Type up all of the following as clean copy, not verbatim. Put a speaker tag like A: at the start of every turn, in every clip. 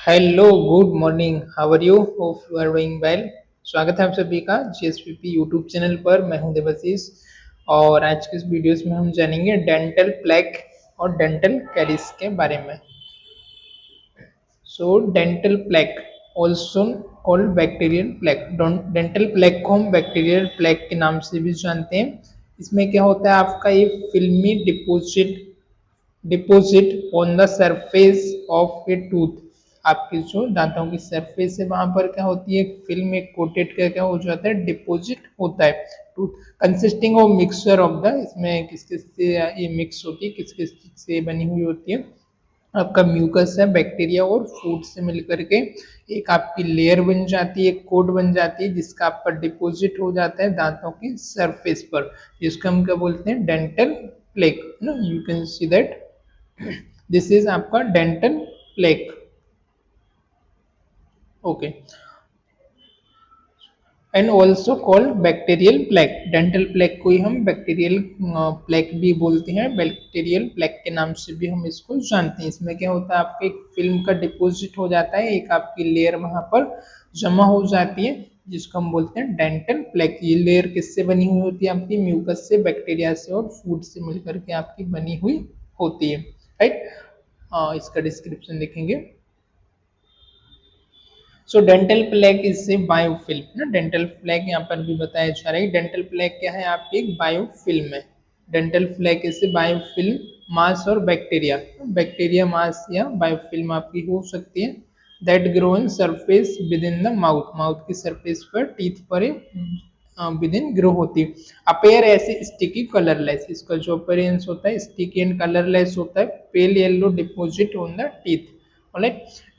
A: Hello, good morning. How are you? Hope you are doing well. स्वागत है आप सभी का जीएसपीपी यूट्यूब चैनल पर। मैं हूं देवाशीष और आज के इस वीडियोस में हम जानेंगे डेंटल प्लेक और डेंटल कैरीज के बारे में। So dental plaque also called bacterial plaque. Dental plaque को हम बैक्टीरियल प्लेक के नाम से भी जानते हैं। इसमें क्या होता है, आपका ये फिल्मी deposit on the surface of A tooth. आपके जो दांतों की सरफेस है वहां पर क्या होती है, फिल्म एक कोटेड का क्या हो जाता है, डिपोजिट होता है tooth consisting of mixture of the. इसमें किस किस से ये मिक्स होती है, किस किस से बनी हुई होती है, आपका म्यूकस है, बैक्टीरिया और फूड से मिलकर के एक आपकी लेयर बन जाती है, एक कोट बन जाती है जिसका आपका डिपॉजिट हो जाता है दांतों की सरफेस पर, जिसको हम क्या बोलते हैं, डेंटल प्लेक। ना you can see that this is आपका dental plaque. Okay, and also called bacterial plaque. Dental plaque को ही हम बैक्टीरियल प्लेक भी बोलते हैं, बैक्टीरियल प्लेक के नाम से भी हम इसको जानते हैं। इसमें क्या होता है, आपके एक फिल्म का डिपॉजिट हो जाता है, एक आपकी लेयर वहां पर जमा हो जाती है जिसको हम बोलते हैं डेंटल प्लेक। ये लेयर किससे बनी हुई होती है, आपकी म्यूकस से, बैक्टीरिया से और फूड से मिलकर के आपकी बनी हुई होती है, राइट। इसका डिस्क्रिप्शन देखेंगे। So dental plaque is a biofilm ना, डेंटल प्लेक यहाँ पर भी बताया जा रहा है। डेंटल प्लेक क्या है, आपकी एक बायोफिल्म है। Dental plaque is a biofilm mass और बैक्टीरिया, बैक्टीरिया मास या बायोफिल्म आपकी हो सकती है, that grow in surface with in the mouth, mouth की सरफेस पर, टीथ पर विद इन ग्रो होती है। अपेयर ऐसे स्टिकी कलरलेस, इसका जो अपीयरेंस होता है स्टिकी एंड कलरलेस होता है, pale yellow deposit on the teeth.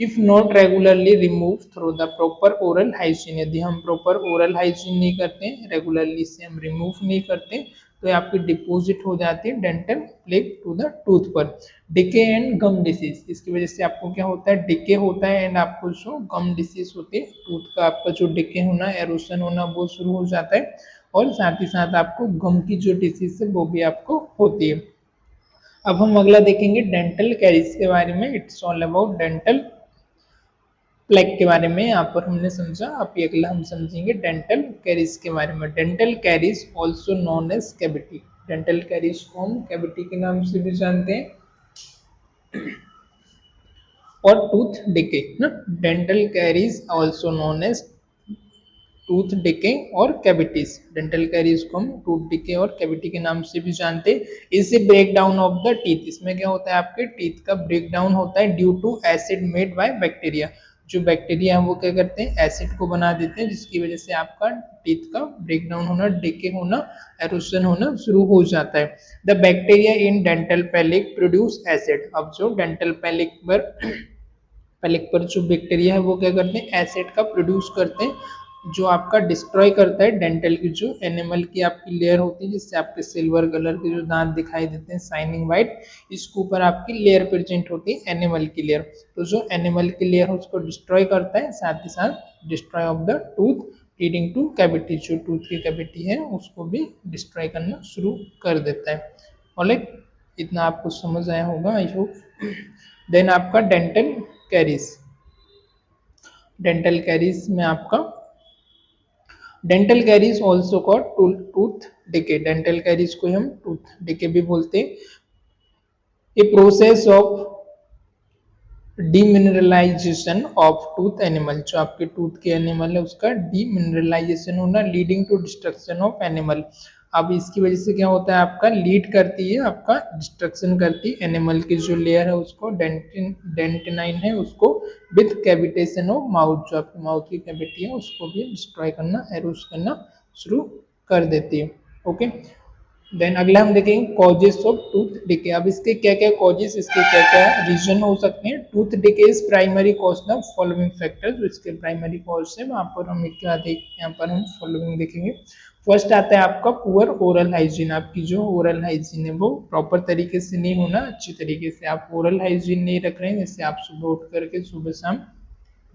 A: If not regularly remove through the proper oral hygiene, यदि हम प्रॉपर ओरल हाइजीन नहीं करते, रेगुलरली से हम रिमूव नहीं करते, तो ये आपकी डिपॉजिट हो जाती है dental plaque to the tooth पर। डिके एंड गम डिसीज, इसकी वजह से आपको क्या होता है, डिके होता है एंड आपको जो गम डिसीज होती है, टूथ का आपका जो डिके होना, एरोशन होना वो शुरू हो जाता है, और साथ ही साथ आपको गम की जो डिसीज है वो भी आपको होती है। अब हम अगला देखेंगे डेंटल कैरीज के बारे में। It's all about dental plaque के बारे में यहाँ पर हमने समझा। अब ये अगला हम समझेंगे डेंटल कैरीज के बारे में। Dental caries also known as cavity, dental caries को हम कैविटी के नाम से भी जानते हैं, और टूथ डिके ना, dental caries also known as tooth decay और कैविटीज। डेंटल कैरीज को हम टूथ डिके और कैविटी के नाम से भी जानते हैं। इसे break down of the teeth, इसमें क्या होता है, आपके टीथ का ब्रेक डाउन होता है due to acid made by bacteria. जो बैक्टीरिया है वो क्या करते हैं, एसिड को बना देते हैं, जिसकी वजह से आपका टीथ का ब्रेक डाउन होना, डिके होना, एरोशन होना शुरू हो जाता है। The bacteria in dental plaque produce acid. अब जो डेंटल पैलिक पर जो बैक्टीरिया है वो क्या करते हैं, एसिड का प्रोड्यूस करते हैं, जो आपका डिस्ट्रॉय करता है डेंटल की जो एनिमल की आपकी लेयर होती है, जिससे आपके सिल्वर कलर के जो दांत दिखाई देते हैं, शाइनिंग व्हाइट, इसके ऊपर आपकी लेयर प्रेजेंट होती है, एनिमल की लेयर। तो जो एनिमल की लेयर है उसको डिस्ट्रॉय करता है, साथ ही साथ destroy of the tooth leading two cavity, जो टूथ की कैविटी है उसको भी डिस्ट्रॉय करना शुरू कर देता है। ऑलराइट, इतना आपको समझ आया होगा आई होप। देन आपका डेंटल कैरीज। डेंटल कैरीज में आपका dental caries also called tooth decay, dental caries को हम टूथ डिके भी बोलते हैं। A process of demineralisation of tooth enamel, जो आपके टूथ के एनिमल है उसका डीमिनरलाइजेशन होना, leading to destruction of enamel. अब इसकी वजह से क्या होता है, आपका लीड करती है, आपका डिस्ट्रक्शन करती है एनिमल की जो लेयर है उसको, डेंटिनाइन है उसको, विथ कैविटेशन ऑफ माउथ, जो आपकी माउथ की कैविटी है उसको भी डिस्ट्रॉय करना, एरोस करना शुरू कर देती है। ओके, देन अगला हम देखेंगे कॉजेस ऑफ टूथ डिके। अब इसके क्या क्या कॉजेस, इसके क्या क्या रीजन हो सकते हैं। Tooth decay is primary cause the following factors, जो इसके प्राइमरी कॉज है वहां पर हम क्या देख, यहाँ पर हम फॉलोइंग देखेंगे। फर्स्ट आता है आपका पुअर ओरल हाइजीन, आपकी जो ओरल हाइजीन है वो प्रॉपर तरीके से नहीं होना, अच्छी तरीके से आप ओरल हाइजीन नहीं रख रहे हैं, जैसे आप सुबह उठ करके सुबह शाम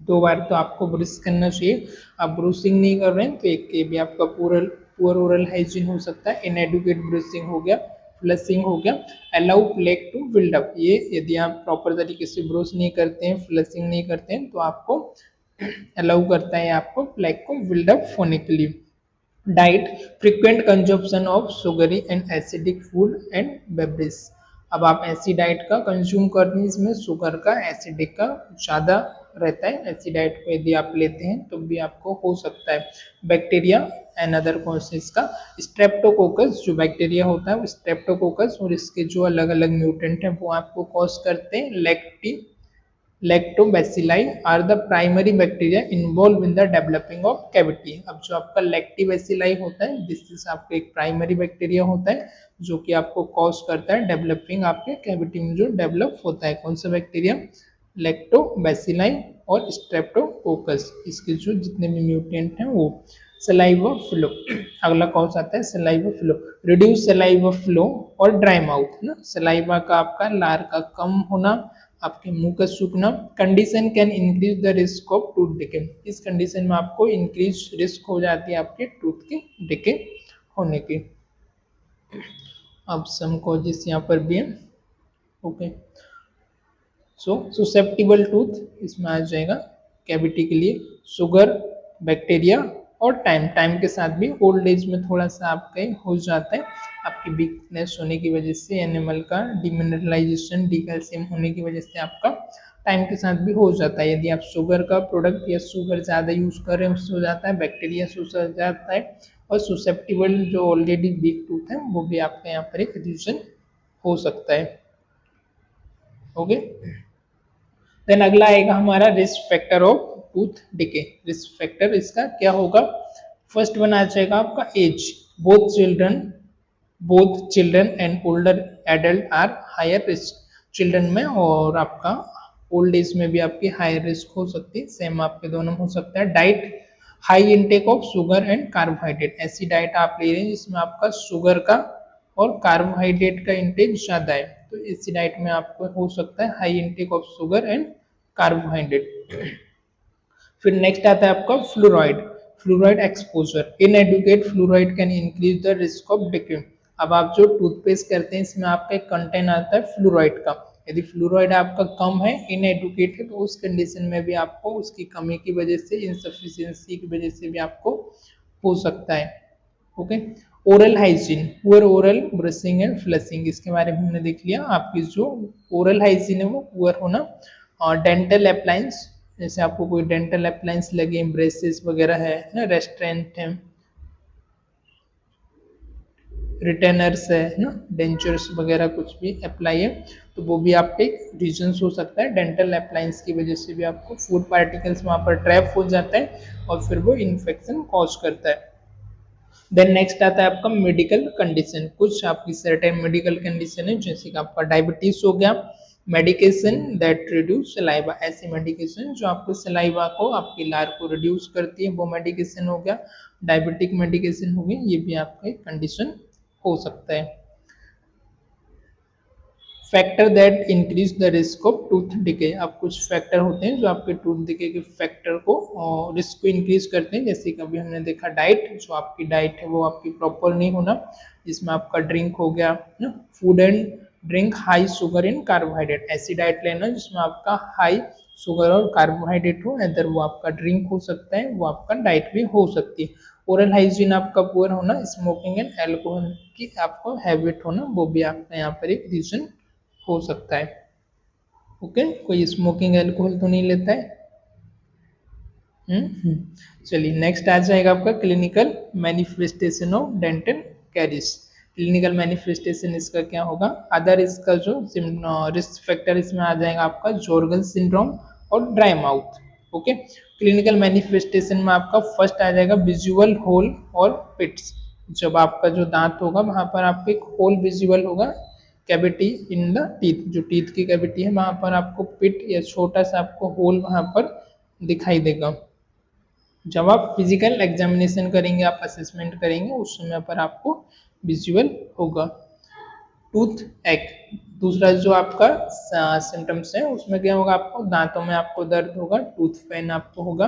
A: 2 बार तो आपको ब्रश करना चाहिए, आप ब्रूसिंग नहीं कर रहे हैं तो एक ये भी आपका पुअर ओरल हाइजीन हो सकता है। इनएडुकेट ब्रशिंग हो गया, फ्लशिंग हो गया, allow plaque to build up, ये यदि आप प्रॉपर तरीके से ब्रश नहीं करते हैं, फ्लशिंग नहीं करते हैं, तो आपको अलाउ करता है आपको प्लेग को बिल्ड अप होने के लिए। Diet, frequent consumption of sugary and acidic food and beverage. अब आप ऐसी डाइट का कंज्यूम कर रहे हैं इसमें शुगर का, एसिडिक का ज़्यादा रहता है, ऐसी डाइट को यदि आप लेते हैं तो भी आपको हो सकता है। बैक्टीरिया एंड अदर कॉजेस का, स्ट्रेप्टोकोकस जो बैक्टीरिया होता है वो स्ट्रेप्टोकोकस और इसके जो अलग अलग म्यूटेंट हैं वो आपको कॉज करते हैं। Lactobacilli are the primary bacteria involved in the developing of cavity. अब जो आपका लैक्टिबैसिलाई होता है दिस इज आपका एक प्राइमरी बैक्टीरिया होता है जो कि आपको कॉज करता है डेवलपिंग, आपके कैविटी में जो डेवलप होता है। कौन सा बैक्टीरिया? लैक्टोबैसिलाई और स्ट्रेप्टोकोकस, इसके जो जितने भी म्यूटेंट हैं वो। सलाइवा फ्लो, अगला कौन सा आता है? Saliva flow, reduce saliva flow और ड्राई माउथ ना, सलाइवा का आपका लार का कम होना, आपके मुंह का सूखना। Condition can increase the risk of tooth decay, इस कंडीशन में आपको इंक्रीज रिस्क हो जाती है आपके टूथ के डिके होने की। अब सम कॉजेस यहाँ पर भी है। ओके, सो सुसेप्टिबल टूथ इसमें आ जाएगा कैविटी के लिए, शुगर, बैक्टीरिया और टाइम के साथ भी ओल्ड एज में थोड़ा सा आपका हो जाता है, आपकी वीकनेस होने की वजह से, एनिमल का डिमिनरलाइजेशन, डीकैल्शियम होने की वजह से आपका टाइम के साथ भी हो जाता है। यदि आप शुगर का प्रोडक्ट या शुगर ज़्यादा यूज़ कर रहे हैं उससे हो जाता है, बैक्टीरिया से हो जाता है, और सुसेप्टिबल जो ऑलरेडी वीक टूथ है वो भी आपका यहाँ पर एक रीजन हो सकता है। ओके, देन अगला आएगा हमारा risk factor of tooth decay. Risk factor इसका क्या होगा? फर्स्ट वन आ जाएगा आपका age, both children and older adult are higher risk, children में और आपका ओल्ड एज में भी आपकी हायर रिस्क हो सकती है, सेम आपके दोनों हो सकता है। Diet, high intake of sugar and carbohydrate, ऐसी डाइट आप ले रहे हैं जिसमें आपका शुगर का और कार्बोहाइड्रेट का इंटेक ज़्यादा है, तो इसी डाइट में आपको हो सकता है high intake of sugar and carbohydrate. फिर नेक्स्ट आता है आपका fluoride exposure, inadequate fluoride can increase the risk of decay. अब आप जो टूथपेस्ट करते हैं इसमें आपका एक कंटेंट आता है फ्लोराइड का, यदि फ्लोराइड आपका कम है, इनएडुकेट है, तो उस कंडीशन में भी आपको उसकी कमी की वजह से, इनसफिशिएंसी की वजह से भी आपको हो सकता है। Okay, oral hygiene, poor oral brushing and flushing, इसके बारे में हमने देख लिया। आपकी जो ओरल हाइजीन है वो पुअर होना, और डेंटल अप्लायंस, जैसे आपको कोई डेंटल अप्लायंस लगे, ब्रेसेस वगैरह है ना, रेस्टोरेंट है, रिटेनर्स है ना, डेंचर्स वगैरह कुछ भी अप्लाई है तो वो भी आपके रीजंस हो सकता है। डेंटल अप्लायंस की वजह से भी आपको फूड पार्टिकल्स वहाँ पर ट्रैप हो जाता है और फिर वो इन्फेक्शन कॉज करता है। देन नेक्स्ट आता है आपका मेडिकल कंडीशन, कुछ आपकी सर्टेन मेडिकल कंडीशन है जैसे कि आपका डायबिटीज हो गया, मेडिकेशन दैट रिड्यूस सलाइवा, ऐसी मेडिकेशन जो आपको सलाइवा को, आपकी लार को रिड्यूस करती है, वो मेडिकेशन हो गया। डायबिटिक मेडिकेशन हो गई, ये भी आपका एक कंडीशन हो सकता है। Factor that increase the risk of tooth decay, अब कुछ फैक्टर होते हैं जो आपके टूथ डिके के फैक्टर को, रिस्क को इंक्रीज करते हैं, जैसे कि अभी हमने देखा डाइट, जो आपकी डाइट है वो आपकी प्रॉपर नहीं होना, जिसमें आपका ड्रिंक हो गया ना, food and drink high sugar and carbohydrate, ऐसी डाइट लेना जिसमें आपका हाई शुगर और कार्बोहाइड्रेट हो, अदर वो आपका ड्रिंक हो सकता है, वो आपका डाइट भी हो सकती है। ओरल हाइजीन आपका पुअर होना, स्मोकिंग एंड एल्कोहल की आपको हैबिट होना, वो भी आपका यहाँ पर एक रीजन हो सकता है। ओके, कोई स्मोकिंग एल्कोहल तो नहीं लेता है। चलिए नेक्स्ट आ जाएगा आपका clinical manifestation of dental caries. Clinical manifestation इसका क्या होगा? अदर इसका जो रिस्क फैक्टर इसमें आ जाएगा आपका जॉर्गन सिंड्रोम और dry mouth. Okay, clinical manifestation में आपका फर्स्ट आ जाएगा विजुअल होल और पिट्स, जब आपका जो दांत होगा वहां पर आपको एक होल विजुअल होगा, कैविटी इन द टीथ, जो टीथ की कैविटी है वहां पर आपको पिट या छोटा सा आपको होल वहां पर दिखाई देगा। जब आप फिजिकल एग्जामिनेशन करेंगे, आप असेसमेंट करेंगे, उस समय पर आपको विजुअल होगा। टूथ एक दूसरा जो आपका सिम्टम्स है उसमें क्या होगा? आपको दांतों में आपको दर्द होगा, टूथ पेन आपको होगा।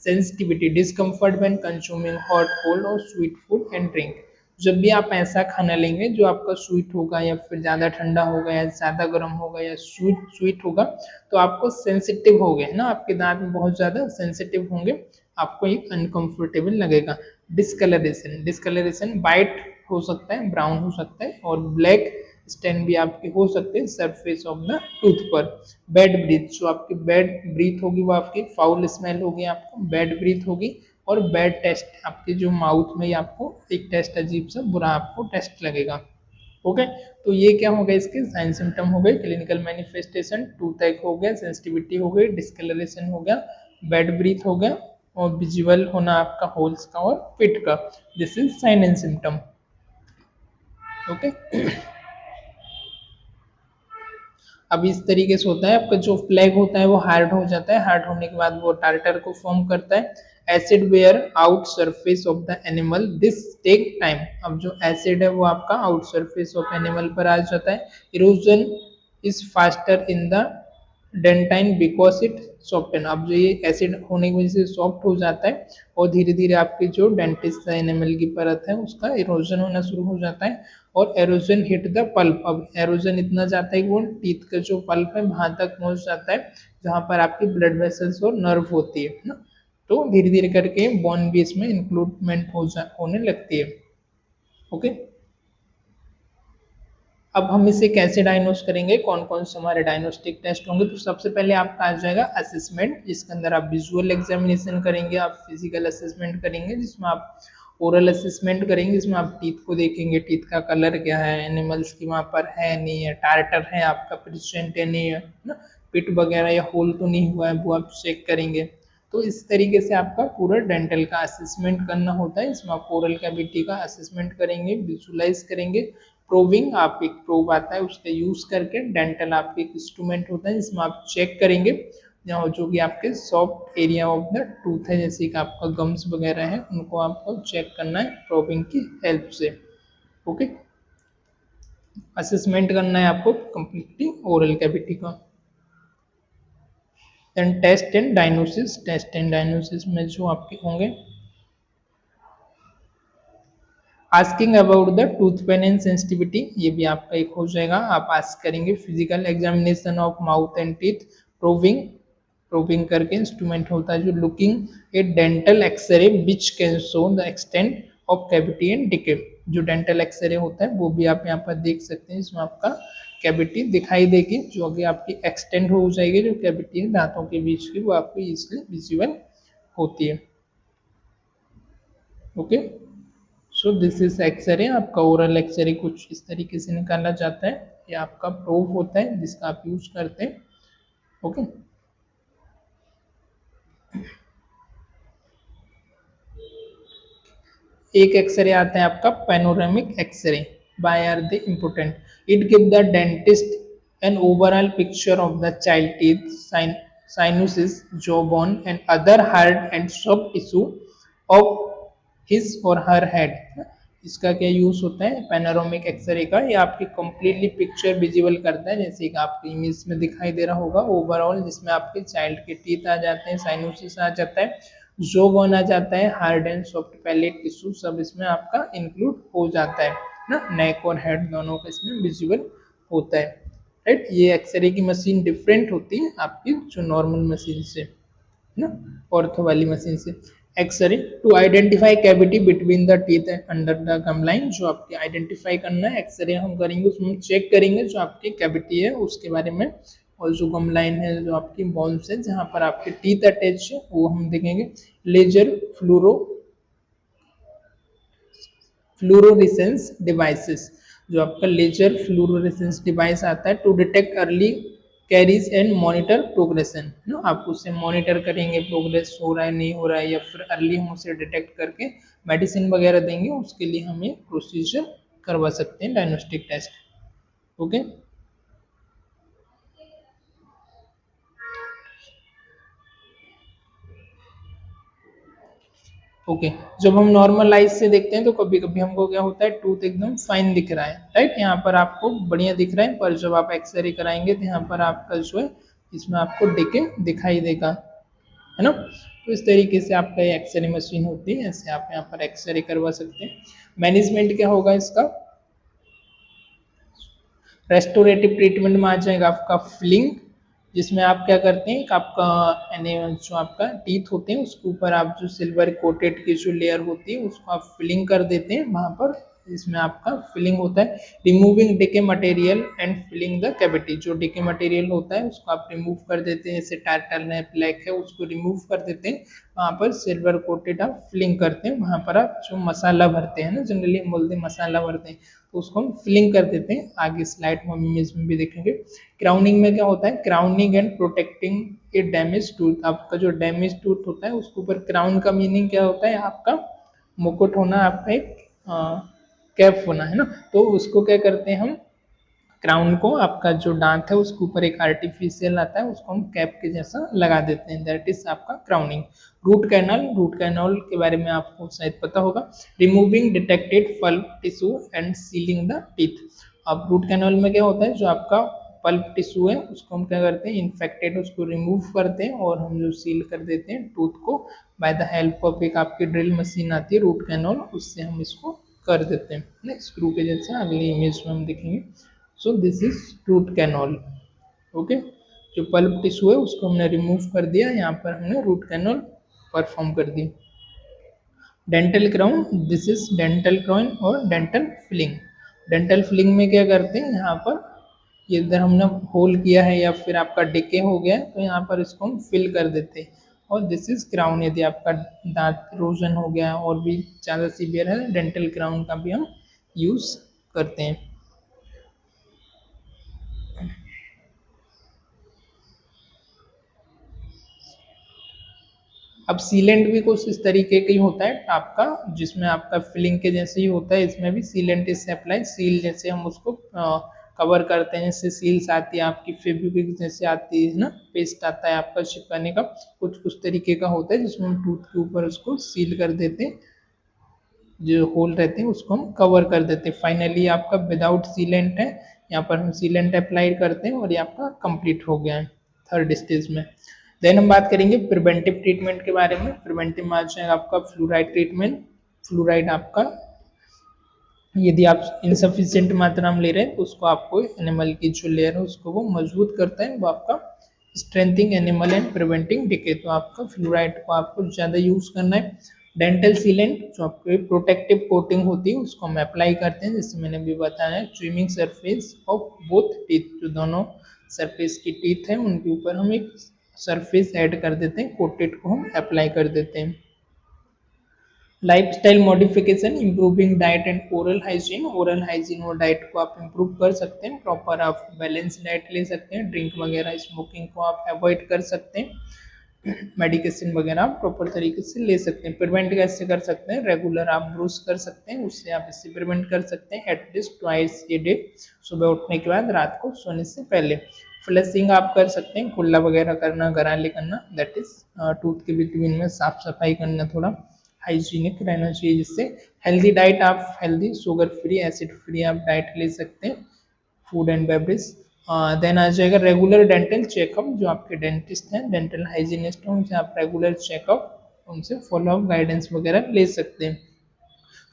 A: Sensitivity, discomfort when consuming hot, cold और स्वीट फूड एंड ड्रिंक, जब भी आप ऐसा खाना लेंगे जो आपका स्वीट होगा या फिर ज़्यादा ठंडा होगा या ज़्यादा गर्म होगा या स्वीट स्वीट होगा, तो आपको सेंसिटिव हो गए है ना, आपके दांत में बहुत ज़्यादा सेंसिटिव होंगे, आपको एक अनकंफर्टेबल लगेगा। डिस्कलरेशन, डिस्कलरेशन वाइट हो सकता है, ब्राउन हो सकता है, और ब्लैक स्टेन भी आपके हो सकते हैं सरफेस ऑफ द टूथ पर। बैड ब्रीथ, जो आपकी बैड ब्रीथ होगी वो आपकी फाउल स्मेल होगी, आपको बैड ब्रीथ होगी, और बैड टेस्ट, आपके जो माउथ में आपको एक टेस्ट अजीब सा बुरा आपको टेस्ट लगेगा। ओके, तो ये क्या हो गए इसके साइन सिम्टम हो गए। क्लिनिकल मैनिफेस्टेशन, टूथ एक हो गया, सेंसिटिविटी हो गई, डिस्कलरेशन हो गया, बैड ब्रीथ हो गया, और विजुअल होना आपका होल्स का और पिट का। This is sine and symptom. Okay, अब इस तरीके से होता है, आपका जो फ्लैग होता है वो हार्ड हो जाता है, हार्ड होने के बाद वो टार्टर को फॉर्म करता है। Acid wear out surface of the enamel, this take time. अब जो एसिड है वो आपका आउट सरफेस ऑफ एनिमल पर आ जाता है। Erosion is faster in the dentine because it soften. अब जो ये एसिड होने की वजह से सॉफ्ट हो जाता है, और धीरे धीरे आपकी जो डेंटिस्ट एनिमल की परत है उसका इरोजन होना शुरू हो जाता है, और एरोजन हिट द पल्प। अब एरोजन इतना जाता है कि वो टीथ का जो पल्प है वहां तक पहुंच जाता है जहां पर आपकी ब्लड वेसल्स और नर्व होती है ना, तो धीरे धीरे करके बोन भी इसमें इंक्लूडमेंट होने लगती है। ओके, अब हम इसे कैसे डायग्नोस करेंगे, कौन कौन से हमारे डायग्नोस्टिक टेस्ट होंगे। तो सबसे पहले आपका आ जाएगा असेसमेंट, जिसके अंदर आप विजुअल एग्जामिनेशन करेंगे, आप फिजिकल असेसमेंट करेंगे, जिसमें आप ओरल असेसमेंट करेंगे, जिसमें आप टीथ को देखेंगे, टीथ का कलर क्या है, एनिमल्स की वहाँ पर है नहीं है, टार्टर है आपका प्रेजेंट है नहीं है ना, पिट वगैरह या होल तो नहीं हुआ है, वो आप चेक करेंगे। तो इस तरीके से आपका पूरा डेंटल का असेसमेंट करना होता है। इसमें आप ओरल कैविटी का असेसमेंट करेंगे, विजुलाइज करेंगे। प्रोविंग, आप एक प्रोब आता है उसका यूज करके, डेंटल आपके एक इंस्ट्रूमेंट होता है जिसमें आप चेक करेंगे जो कि आपके soft area of the tooth है, जैसे कि आपका गम्स वगैरह है, उनको आपको चेक करना है प्रोबिंग की हेल्प से। ओके, असेसमेंट करना है आपको कंप्लीटली ओरल कैविटी का। Then test and diagnosis, test and diagnosis में जो आपके होंगे, asking about the tooth pain and sensitivity, ये भी आपका एक हो जाएगा। आप आस्क करेंगे physical examination of mouth and teeth. Probing, probing करके इंस्ट्रूमेंट होता है जो looking a dental x-ray which can show the extent of cavity and decay. जो डेंटल एक्सरे होता है वो भी आप यहाँ पर देख सकते हैं, इसमें आपका कैविटी दिखाई देगी, जो कि आपकी एक्सटेंड हो जाएगी, जो कैविटी है दांतों के बीच की, वो आपको इजिली विजिबल होती है। Okay, so this is x-ray. आपका ओरल एक्सरे कुछ इस तरीके से निकाला जाता है, ये आपका प्रोब होता है जिसका आप यूज करते हैं। ओके, एक एक्सरे आता है आपका panoramic x-ray. By are the important, it give the dentist an overall picture of the child teeth, sinuses, jawbone and other hard and soft tissue of his or her head। इसका क्या use होता है panoramic x ray का, ये आपकी completely picture visible करता है, जैसे कि आपकी इमेज में दिखाई दे रहा होगा ओवरऑल, जिसमें आपके चाइल्ड के टीथ आ जाते हैं, साइनोसिस आ जाता है, जो बोन आ जाता है, hard and soft palate tissue सब इसमें आपका इंक्लूड हो जाता है ना, नेक और हेड दोनों का इसमें विजिबल होता है। राइट, ये एक्सरे की मशीन डिफरेंट होती है आपकी जो नॉर्मल मशीन से ना, ऑर्थो वाली मशीन से। X-ray to identify cavity between the teeth and under the gum line, जो आपके आइडेंटिफाई करना है एक्सरे हम करेंगे, उसमें चेक करेंगे जो आपकी कैविटी है उसके बारे में, और जो गम लाइन है, जो आपकी बोन्स है जहाँ पर आपके टीथ अटैच है, वो हम देखेंगे। लेजर फ्लोरोसेंस डिवाइसेस, जो आपका लेजर फ्लोरोसेंस डिवाइस आता है to detect early caries and monitor progression, ना आप उससे मॉनिटर करेंगे प्रोग्रेस हो रहा है नहीं हो रहा है, या फिर अर्ली हम उसे डिटेक्ट करके मेडिसिन वगैरह देंगे, उसके लिए हम ये प्रोसीजर करवा सकते हैं डायग्नोस्टिक टेस्ट। ओके, ओके, जब हम नॉर्मल आइज से देखते हैं तो कभी कभी हमको क्या होता है, टूथ एकदम फाइन दिख रहा है, राइट, यहाँ पर आपको बढ़िया दिख रहा है, पर जब आप एक्सरे कराएंगे तो यहाँ पर आपका जो है इसमें आपको डिके दिखाई देगा, है ना। तो इस तरीके से आपका ये एक्सरे मशीन होती है, ऐसे आप यहाँ पर एक्सरे करवा सकते हैं। मैनेजमेंट क्या होगा इसका, रेस्टोरेटिव ट्रीटमेंट में आ जाएगा आपका फिलिंग, जिसमें आप क्या करते हैं, आपका जो आपका टीथ होते हैं उसके ऊपर आप जो सिल्वर कोटेड की जो लेयर होती है उसको आप फिलिंग कर देते हैं वहां पर, इसमें आपका फिलिंग होता है। Removing decay material and filling the cavity, जो डिके मटेरियल होता है उसको आप रिमूव कर देते हैं, जैसे टार्टल है, ब्लैक है, उसको रिमूव कर देते हैं, वहां पर सिल्वर कोटेड आप फिलिंग करते हैं, वहां पर आप जो मसाला भरते हैं ना, जनरली हम बोलते हैं मसाला भरते हैं, तो उसको हम फिलिंग कर देते हैं। आगे स्लाइड में हम इमेज में भी देखेंगे। क्राउनिंग में क्या होता है, crowning and protecting A damage tooth, आपका जो डैमेज टूथ होता है उसके ऊपर क्राउन का मीनिंग क्या होता है, आपका मुकुट होना, आपका एक कैप होना है ना, तो उसको क्या करते हैं हम, क्राउन को, आपका जो दांत है उसके ऊपर एक आर्टिफिशियल आता है उसको हम कैप के जैसा लगा देते हैं, दैट इज आपका crowning. Root canal, root canal के बारे में आपको शायद पता होगा, removing detected pulp tissue and sealing the teeth. अब रूट कैनल में क्या होता है, जो आपका पल्प टिश्यू है उसको हम क्या करते हैं, इन्फेक्टेड, उसको रिमूव करते हैं और हम जो सील कर देते हैं टूथ को बाय द हेल्प ऑफ एक आपकी ड्रिल मशीन आती है रूट कैनल, उससे हम इसको कर देते हैं स्क्रू के जैसे, अगली इमेज में हम देखेंगे। So this is root canal, okay. जो पल्प टिश्यू है उसको हमने रिमूव कर दिया, यहाँ पर हमने रूट कैनल परफॉर्म कर दी। Dental crown, this is dental crown और डेंटल फिलिंग। डेंटल फिलिंग में क्या करते हैं, यहाँ पर ये इधर हमने होल किया है या फिर आपका डिके हो गया है तो यहाँ पर इसको हम फिल कर देते हैं। और दिस इज क्राउन, यदि आपका दांत इरोजन हो गया और भी ज़्यादा सीवियर है, डेंटल क्राउन का भी हम यूज़ करते हैं। अब सीलेंट भी कुछ इस तरीके का ही होता है आपका, जिसमें आपका फिलिंग के जैसे ही होता है, इसमें भी सीलेंट इससे अप्लाई, सील जैसे हम उसको कवर करते हैं, जैसे सील्स आती है आपकी, फेविक्विक जैसे आती है ना, पेस्ट आता है आपका चिपकाने का, कुछ उस तरीके का होता है जिसमें हम टूथ के ऊपर उसको सील कर देते हैं, जो होल रहते हैं उसको हम कवर कर देते हैं। फाइनली आपका विदाउट सीलेंट है, यहाँ पर हम सीलेंट अप्लाई करते हैं और ये आपका कंप्लीट हो गया है थर्ड स्टेज में। देन हम बात करेंगे प्रिवेंटिव ट्रीटमेंट के बारे में। प्रिवेंटिव में आ जाएगा आपका फ्लूराइड ट्रीटमेंट। फ्लूराइड आपका, यदि आप इनसफिशियंट मात्रा में ले रहे हैं तो उसको आपको एनिमल की जो लेयर है उसको वो मजबूत करता है, वो आपका strengthening animal and preventing decay, तो आपका फ्लूराइड को आपको ज़्यादा यूज करना है। डेंटल सीलेंट, जो आपको प्रोटेक्टिव कोटिंग होती है उसको हम अप्लाई करते हैं, जैसे मैंने भी बताया है, swimming surface of both teeth, जो दोनों सरफेस की टीथ है उनके ऊपर हम एक सरफेस ऐड कर देते हैं, कोटेड को हम अप्लाई कर देते हैं। Lifestyle modification, improving diet and oral hygiene, oral hygiene और डाइट को आप इंप्रूव कर सकते हैं, प्रॉपर आप बैलेंस डाइट ले सकते हैं, ड्रिंक वगैरह स्मोकिंग को आप अवॉइड कर सकते हैं, मेडिकेशन वगैरह आप प्रॉपर तरीके से ले सकते हैं। प्रिवेंट कैसे कर सकते हैं, रेगुलर आप ब्रूस कर सकते हैं, उससे आप इससे प्रिवेंट कर सकते हैं एटलीस्ट ट्वाइस ए डे, सुबह उठने के बाद, रात को सोने से पहले। फ्लशिंग आप कर सकते हैं, कुल्ला वगैरह करना, गराले करना, दैट इज टूथ के बिटवीन में साफ सफाई करना, थोड़ा हाइजीनिक रहना चाहिए, जिससे हेल्दी डाइट, आप healthy sugar free acid free आप डाइट ले सकते हैं, फूड एंड बेवरेज। देन आ जाएगा रेगुलर डेंटल चेकअप, जो आपके डेंटिस्ट हैं, डेंटल हाइजीनिस्ट हैं, उनसे आप रेगुलर चेकअप, उनसे फॉलोअप गाइडेंस वगैरह ले सकते हैं।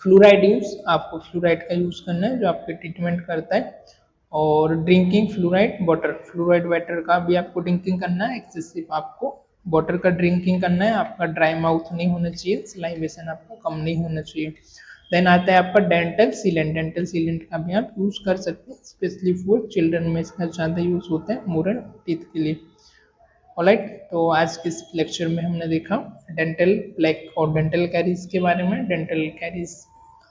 A: फ्लूराइड यूज, आपको फ्लूराइड का यूज करना है जो आपके ट्रीटमेंट करता है। और drinking fluoride water, fluoride water का भी आपको ड्रिंकिंग करना है, एक्सेसिव आपको वाटर का ड्रिंकिंग करना है, आपका ड्राई माउथ नहीं होना चाहिए, सलाइवेशन आपका कम नहीं होना चाहिए। देन आता है आपका डेंटल सीलेंट, डेंटल सीलेंट का भी आप यूज कर सकते हैं, स्पेशली फॉर चिल्ड्रन में इसका ज़्यादा यूज होता है मोरल टीथ के लिए। ऑलराइट, तो आज के इस लेक्चर में हमने देखा डेंटल प्लेक और डेंटल कैरीज के बारे में, डेंटल कैरीज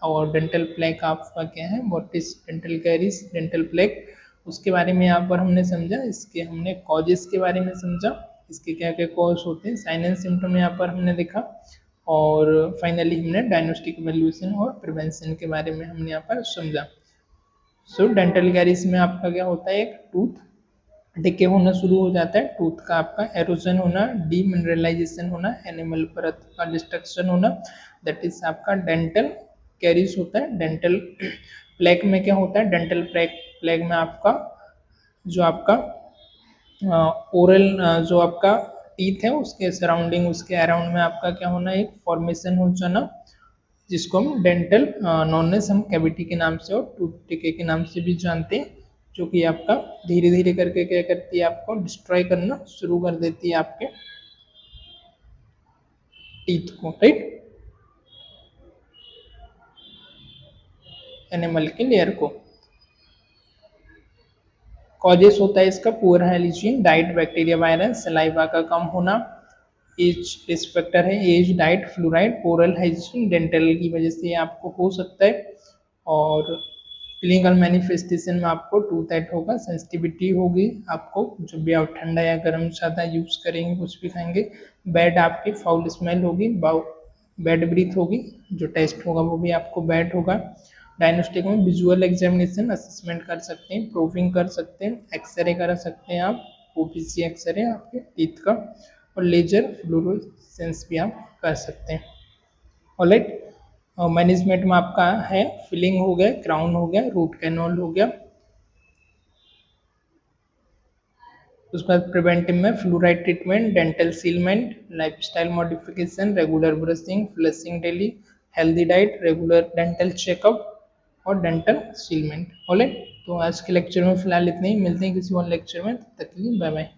A: और डेंटल प्लेक आपका क्या है, what is dental caries, dental plaque, उसके बारे में यहाँ पर हमने समझा, इसके हमने कॉजेस के बारे में समझा, इसके क्या क्या कॉज होते हैं, साइन एंड सिम्टम यहाँ पर हमने देखा, और फाइनली हमने डायग्नोस्टिक वैल्यूएशन और प्रिवेंशन के बारे में हमने यहाँ पर समझा। सो डेंटल कैरीज में आपका क्या होता है, एक टूथ डिके होना शुरू हो जाता है, टूथ का आपका एरोजन होना, डीमिनरलाइजेशन होना, एनिमल परत का डिस्ट्रक्शन होना, दैट इज आपका डेंटल कैरीज होता है। डेंटल प्लेक में क्या होता है, डेंटल प्लेक में आपका जो आपका ओरल जो आपका टीथ है उसके सराउंडिंग, उसके अराउंड में आपका क्या होना, एक फॉर्मेशन हो जाना, जिसको हम डेंटल नॉननेस हम कैविटी के नाम से और टूथ डिके के नाम से भी जानते हैं, जो कि आपका धीरे धीरे करके क्या करती है, आपको डिस्ट्रॉय करना शुरू कर देती है आपके टीथ को, राइट, एनिमल के लेयर को। कॉजेस होता है इसका poor hygiene, diet, bacteria, virus, saliva का कम होना, एज रिस्क फैक्टर है, age, diet, fluoride, oral hygiene, dental की वजह से आपको हो सकता है। और क्लिनिकल मैनिफेस्टेशन में आपको टूथ एट होगा, सेंसिटिविटी होगी आपको, जब भी आप ठंडा या गर्म ज़्यादा यूज़ करेंगे, कुछ भी खाएंगे, बैड आपकी फाउल स्मेल होगी, बैड ब्रीथ होगी, जो टेस्ट होगा वो भी आपको बैड होगा। डायग्नोस्टिक में विजुअल एग्जामिनेशन असेसमेंट कर सकते हैं, प्रूफिंग कर सकते हैं, एक्सरे करा सकते हैं आप, ओपीसी एक्सरे आपके टीथ का, और लेजर फ्लोरोसेंस भी आप कर सकते हैं। ऑलराइट, मैनेजमेंट में आपका है फिलिंग हो गया, क्राउन हो गया, रूट कैनल हो गया। उसके बाद प्रिवेंटिव में fluoride treatment, dental sealant, lifestyle modification, regular brushing, flossing daily, healthy diet, regular dental checkup और डेंटल सीलमेंट। ऑलराइट, तो आज के लेक्चर में फिलहाल इतने ही, मिलते हैं किसी और लेक्चर में, तब तक के लिए बाय बाय।